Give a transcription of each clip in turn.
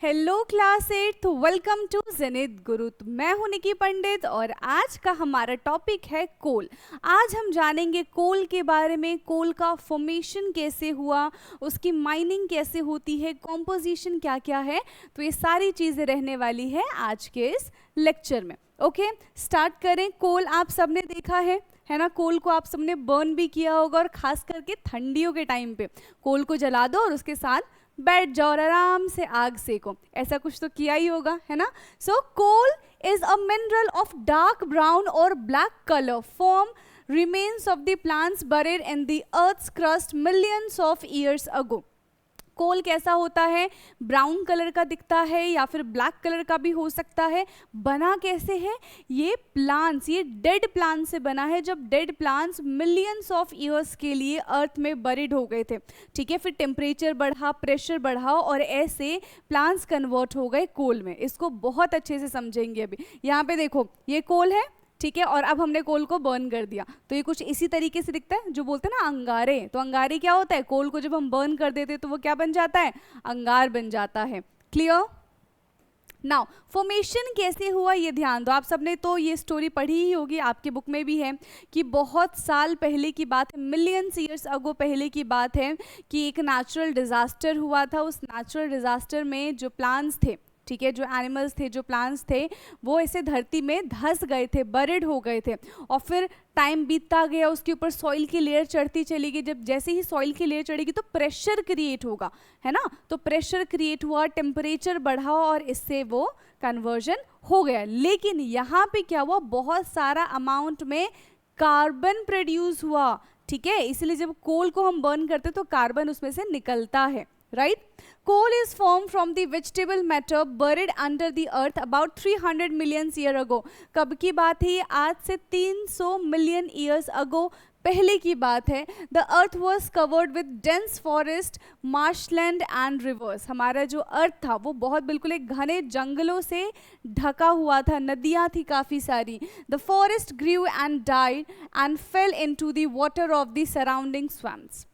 Hello class 8, welcome to Zenith Guru. मैं हूं निकी पंडित और आज का हमारा टॉपिक है कोल। आज हम जानेंगे कोल के बारे में, कोल का फॉर्मेशन कैसे हुआ, उसकी माइनिंग कैसे होती है, कॉम्पोजिशन क्या क्या है। तो ये सारी चीज़ें रहने वाली है आज के इस लेक्चर में। ओके, स्टार्ट करें। कोल आप सबने देखा है ना। कोल को आप सबने बर्न भी किया होगा और खास करके ठंडियों के टाइम पे कोल को जला दो और उसके साथ बैठ जाओ और आराम से आग सेको, ऐसा कुछ तो किया ही होगा, है ना। So coal is a mineral of dark brown और black colour, form remains of the plants buried in the earth's crust millions of years ago। कोल कैसा होता है? ब्राउन कलर का दिखता है या फिर ब्लैक कलर का भी हो सकता है। बना कैसे है? ये प्लांट्स, ये डेड प्लांट से बना है, जब dead plants millions of years के लिए अर्थ में बरीड हो गए थे। ठीक है, फिर टेम्परेचर बढ़ा, प्रेशर बढ़ा और ऐसे प्लांट्स कन्वर्ट हो गए कोल में। इसको बहुत अच्छे से समझेंगे अभी। यहाँ पे देखो, ये कोल है, ठीक है, और अब हमने कोल को बर्न कर दिया तो ये कुछ इसी तरीके से दिखता है। जो बोलते हैं ना अंगारे, तो अंगारे क्या होता है? कोल को जब हम बर्न कर देते हैं तो वो क्या बन जाता है? अंगार बन जाता है। क्लियर? नाउ फॉर्मेशन कैसे हुआ ये ध्यान दो। आप सबने तो ये स्टोरी पढ़ी ही होगी, आपके बुक में भी है कि बहुत साल पहले की बात है, मिलियंस ईयर्स अगो पहले की बात है कि एक नेचुरल डिजास्टर हुआ था। उस नेचुरल डिजास्टर में जो प्लांट्स थे, ठीक है, जो एनिमल्स थे, जो प्लांट्स थे, वो ऐसे धरती में धंस गए थे, बरिड हो गए थे। और फिर टाइम बीतता गया, उसके ऊपर सॉइल की लेयर चढ़ती चली गई। जब जैसे ही सॉइल की लेयर चढ़ेगी तो प्रेशर क्रिएट होगा, है ना। तो प्रेशर क्रिएट हुआ, टेम्परेचर बढ़ा और इससे वो कन्वर्जन हो गया। लेकिन यहाँ पे क्या हुआ? बहुत सारा अमाउंट में कार्बन प्रोड्यूस हुआ, ठीक है। इसलिए जब कोल को हम बर्न करते तो कार्बन उसमें से निकलता है, right. Coal is formed from the vegetable matter buried under the earth about 300 million years ago। कब की बात है? आज से 300 मिलियन ईयर्स अगो पहले की बात है। The earth was covered with dense forest, marshland and rivers। हमारा जो अर्थ था वो बहुत बिल्कुल एक घने जंगलों से ढका हुआ था, नदियाँ थी काफ़ी सारी। The forest grew and died and fell into the water of the surrounding swamps।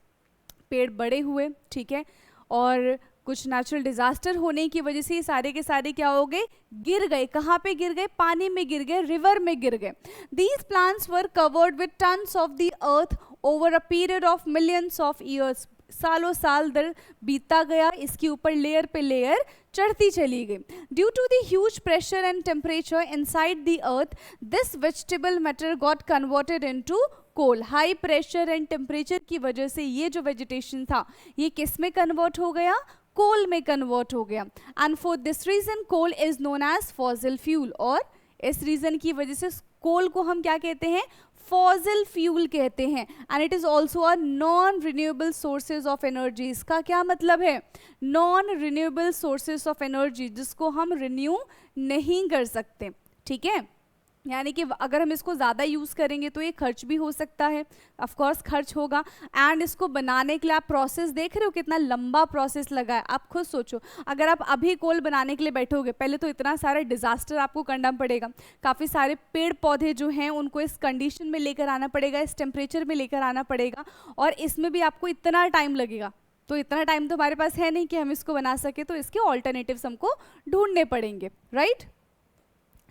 पेड़ बड़े हुए, ठीक है, और कुछ नेचुरल डिजास्टर होने की वजह से ये सारे के सारे क्या हो गए? गिर गए। कहाँ पे गिर गए? पानी में गिर गए, रिवर में गिर गए। These plants were covered with tons of the earth over a period of millions of years. सालों साल दर बीतता गया, इसके ऊपर लेयर पे लेयर चढ़ती चली गई। Due to the huge pressure and temperature inside the earth, this vegetable matter got converted into coal. High pressure and temperature की वजह से ये जो वेजिटेशन था ये किस में कन्वर्ट हो गया? कोल में कन्वर्ट हो गया। And for this reason coal is known as fossil fuel. और इस रीजन की वजह से कोल को हम क्या कहते हैं? फॉसिल फ्यूल कहते हैं। And it is also a non renewable sources of energy. इसका क्या मतलब है? Non renewable sources of energy, जिसको हम रिन्यू नहीं कर सकते, ठीक है। यानी कि अगर हम इसको ज़्यादा यूज़ करेंगे तो ये खर्च भी हो सकता है, ऑफ कोर्स खर्च होगा। एंड इसको बनाने के लिए आप प्रोसेस देख रहे हो, कितना लंबा प्रोसेस लगा है। आप खुद सोचो, अगर आप अभी कोल बनाने के लिए बैठोगे, पहले तो इतना सारा डिजास्टर आपको करना पड़ेगा, काफ़ी सारे पेड़ पौधे जो हैं उनको इस कंडीशन में लेकर आना पड़ेगा, इस टेम्परेचर में लेकर आना पड़ेगा, और इसमें भी आपको इतना टाइम लगेगा। तो इतना टाइम तो हमारे पास है नहीं कि हम इसको बना सके, तो इसके ऑल्टरनेटिव्स हमको ढूंढने पड़ेंगे, राइट।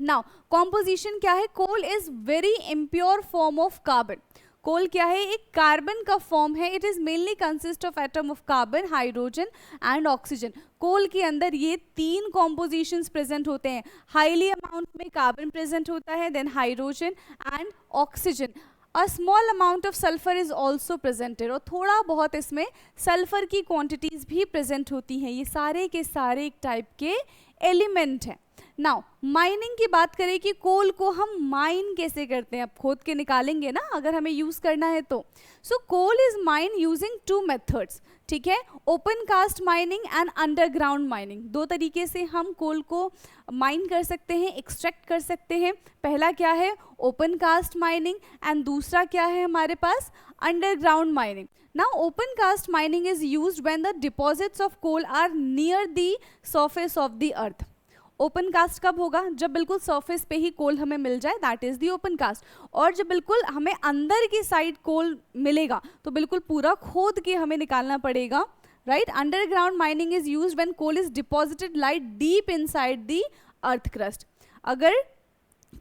नाउ कॉम्पोजिशन क्या है? Coal is very impure form of carbon. Coal क्या है? एक कार्बन का फॉर्म है। It is mainly consist of atom of carbon, hydrogen and oxygen. Coal के अंदर ये तीन कॉम्पोजिशंस प्रेजेंट होते हैं। हाईली अमाउंट में कार्बन प्रेजेंट होता है, then hydrogen and oxygen. A small amount of sulphur is also presented. और थोड़ा बहुत इसमें सल्फर की क्वांटिटीज भी प्रेजेंट होती हैं। ये सारे के सारे एक टाइप के एलिमेंट हैं। नाउ माइनिंग की बात करें कि कोल को हम माइन कैसे करते हैं, अब खोद के निकालेंगे ना अगर हमें यूज करना है तो। So coal is mine using two methods, ठीक है, open cast mining and underground mining. दो तरीके से हम कोल को माइन कर सकते हैं, एक्सट्रैक्ट कर सकते हैं। पहला क्या है? ओपन कास्ट माइनिंग, एंड दूसरा क्या है हमारे पास? Underground mining. Now open cast mining is used when the deposits of coal are near the surface of the earth। Open cast कब होगा? जब बिल्कुल सरफेस पे ही कोल हमें मिल जाए, that is the open cast. और जब बिल्कुल हमें अंदर की साइड कोल मिलेगा तो बिल्कुल पूरा खोद के हमें निकालना पड़ेगा, right. Underground mining is used when coal is deposited light deep inside the earth crust. अगर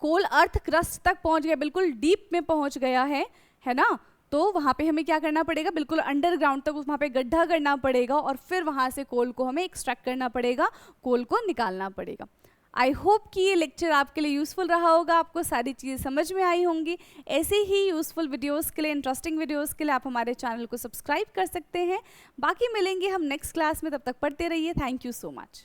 कोल अर्थ क्रस्ट तक पहुंच गया, बिल्कुल डीप में पहुंच गया है ना, तो वहाँ पे हमें क्या करना पड़ेगा, बिल्कुल अंडरग्राउंड तक वहाँ पे गड्ढा करना पड़ेगा और फिर वहाँ से कोल को हमें एक्सट्रैक्ट करना पड़ेगा, कोल को निकालना पड़ेगा. आई होप कि ये लेक्चर आपके लिए यूज़फुल रहा होगा, आपको सारी चीज़ें समझ में आई होंगी. ऐसे ही यूज़फुल वीडियोस के लिए, इंटरेस्टिंग वीडियोस के लिए आप हमारे चैनल को सब्सक्राइब कर सकते हैं. बाकी मिलेंगे हम नेक्स्ट क्लास में, तब तक पढ़ते रहिए. Thank you so much.